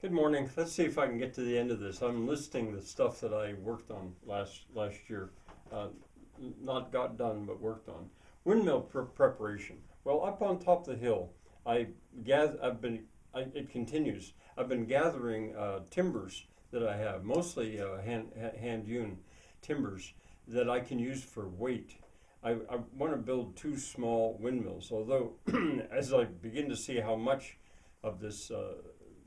Good morning. Let's see if I can get to the end of this. I'm listing the stuff that I worked on last year. Uh, Not got done, but worked on. Windmill preparation. Well, up on top of the hill, I gather. It continues. I've been gathering timbers that I have, mostly hand hewn timbers that I can use for weight. I want to build two small windmills. Although, as I begin to see how much of this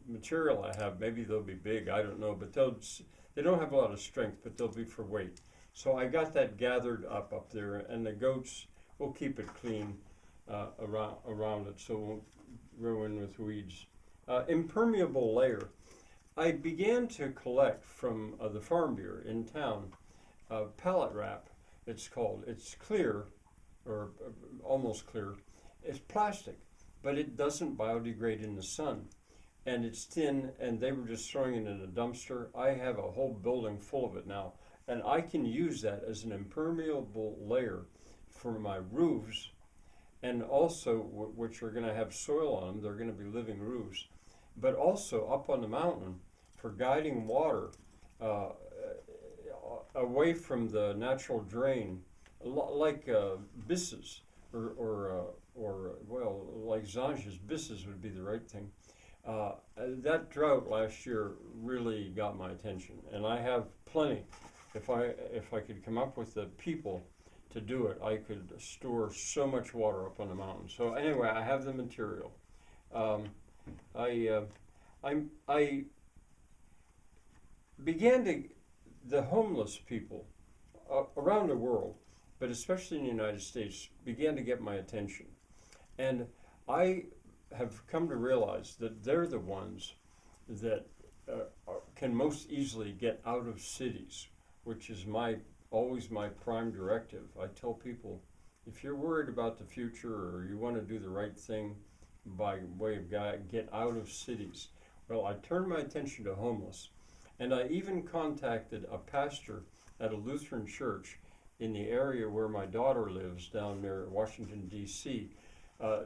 material I have, maybe they'll be big. I don't know, but they don't have a lot of strength, but they'll be for weight. So I got that gathered up there, and the goats will keep it clean around it, so it won't grow in with weeds. Impermeable layer. I began to collect from the farm bureau in town pallet wrap. It's called. It's clear, or almost clear. It's plastic, but it doesn't biodegrade in the sun, and it's thin, and they were just throwing it in a dumpster. I have a whole building full of it now, and I can use that as an impermeable layer for my roofs, and also which are going to have soil on them. They're going to be living roofs, but also up on the mountain for guiding water uh, away from the natural drain, like byssus or well, like Zange's byssus would be the right thing. That drought last year really got my attention, and I have plenty. If I could come up with the people to do it, I could store so much water up on the mountain. So anyway, I have the material. Um, I I began to the homeless people around the world, but especially in the United States, began to get my attention, and I have come to realize that they're the ones that can most easily get out of cities, which is always my prime directive. I tell people, if you're worried about the future or you want to do the right thing by way of get out of cities. Well, I turned my attention to homeless, and I even contacted a pastor at a Lutheran church in the area where my daughter lives down near Washington, D.C.,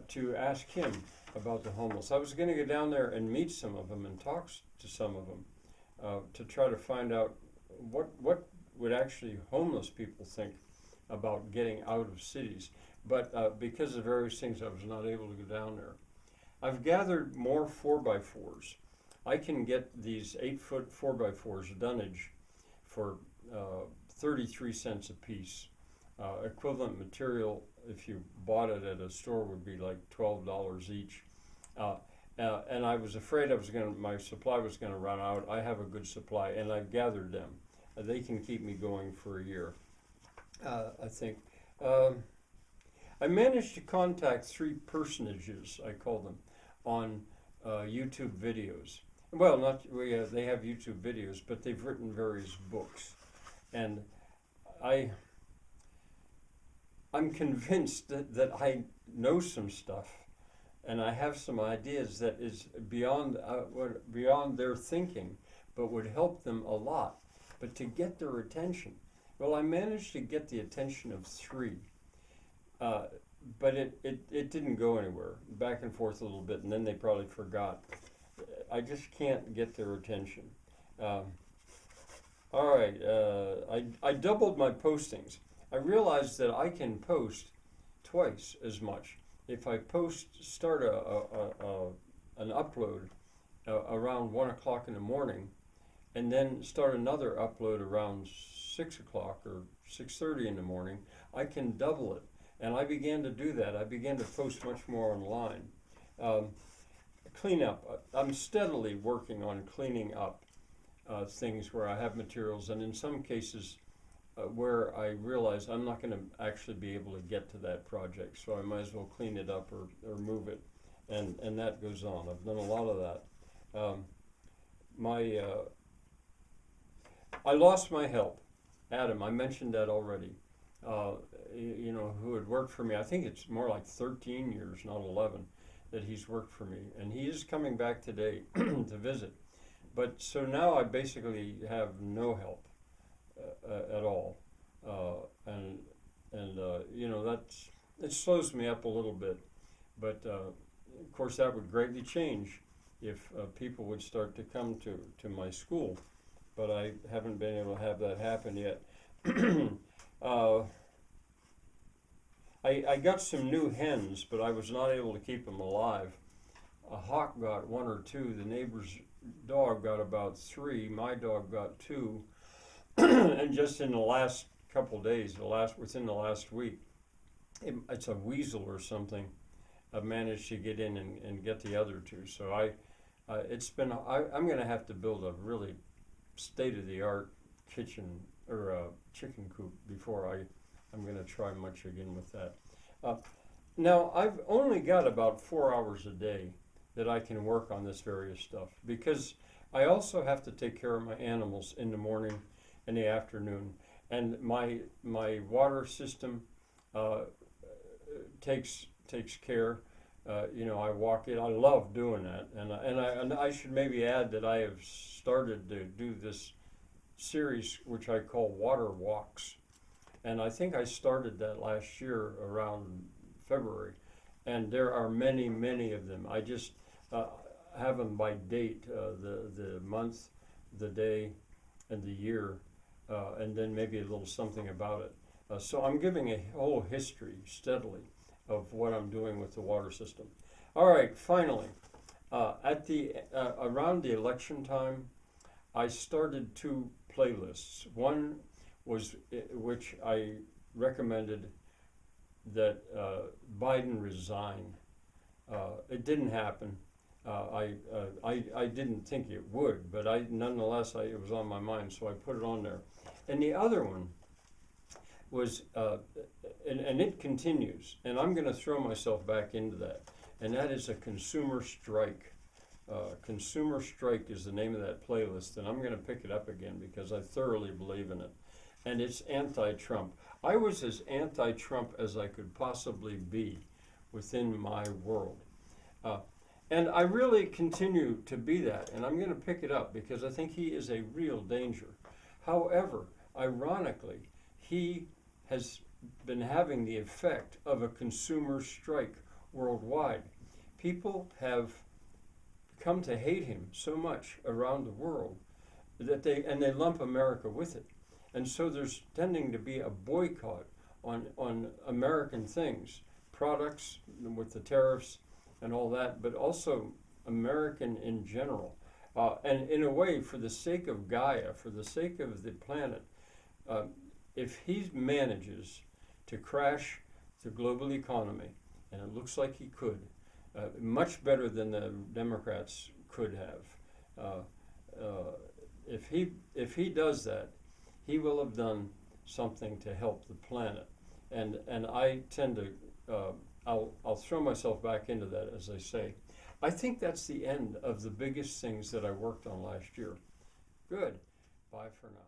to ask him about the homeless. I was going to go down there and meet some of them and talk to some of them to try to find out what would actually homeless people think about getting out of cities. But because of various things, I was not able to go down there. I've gathered more 4x4s. I can get these 8-foot 4x4s dunnage for 33 cents a piece. Equivalent material, if you bought it at a store, would be like $12 each. Uh, and I was afraid my supply was going to run out. I have a good supply, and I've gathered them. They can keep me going for a year, I think. Um, I managed to contact three personages, I call them, on YouTube videos. Well, not they have YouTube videos, but they've written various books, and I I'm convinced that I know some stuff, and I have some ideas that is beyond their thinking, but would help them a lot. But to get their attention, well, I managed to get the attention of three, uh, but it didn't go anywhere. Back and forth a little bit, and then they probably forgot. I just can't get their attention. Um, all right, I doubled my postings. I realized that I can post twice as much. If I start an upload around 1 o'clock in the morning, and then start another upload around 6 o'clock or 6:30 in the morning, I can double it. And I began to do that. I began to post much more online. Um, Cleanup. I'm steadily working on cleaning up things where I have materials, and in some cases where I realize I'm not going to actually be able to get to that project, so I might as well clean it up or move it, and that goes on. I've done a lot of that. My I lost my help, Adam. I mentioned that already. Uh, who had worked for me. I think it's more like 13 years, not 11, that he's worked for me, and he is coming back today to visit. But so now I basically have no help at all, and that's it slows me up a little bit. But of course, that would greatly change if people would start to come to my school, but I haven't been able to have that happen yet. uh, I got some new hens, but I was not able to keep them alive. A hawk got one or two. The neighbor's dog got about three. My dog got two. And just in the last couple days, within the last week, it's a weasel or something. I've managed to get in and get the other two. So I'm going to have to build a really state-of-the-art kitchen or a chicken coop before I'm going to try much again with that. Now, I've only got about 4 hours a day that I can work on this various stuff, because I also have to take care of my animals in the morning and the afternoon, and my water system takes care. I walk it. I love doing that, and I should maybe add that I have started to do this series which I call Water Walks, and I think I started that last year around February, and there are many, many of them. I just have them by date, the month, the day, and the year, and then maybe a little something about it. So I'm giving a whole history steadily of what I'm doing with the water system. All right, finally, around the election time, I started 2 playlists. One was which I recommended that Biden resign. It didn't happen. I didn't think it would, but nonetheless it was on my mind, so I put it on there. And the other one was, and it continues, and I'm going to throw myself back into that, and that is a consumer strike. Consumer Strike is the name of that playlist, and I'm going to pick it up again because I thoroughly believe in it. And it's anti-Trump. I was as anti-Trump as I could possibly be within my world. And I really continue to be that, and I'm going to pick it up because I think he is a real danger. However, ironically, he has been having the effect of a consumer strike worldwide. People have come to hate him so much around the world that they lump America with it. And so there's tending to be a boycott on American things, products with the tariffs and all that, but also American in general. And in a way, for the sake of Gaia, for the sake of the planet, if he manages to crash the global economy, and it looks like he could, much better than the Democrats could have. If he does that, he will have done something to help the planet. And I tend to, I'll throw myself back into that, as I say. I think that's the end of the biggest things that I worked on last year. Good. Bye for now.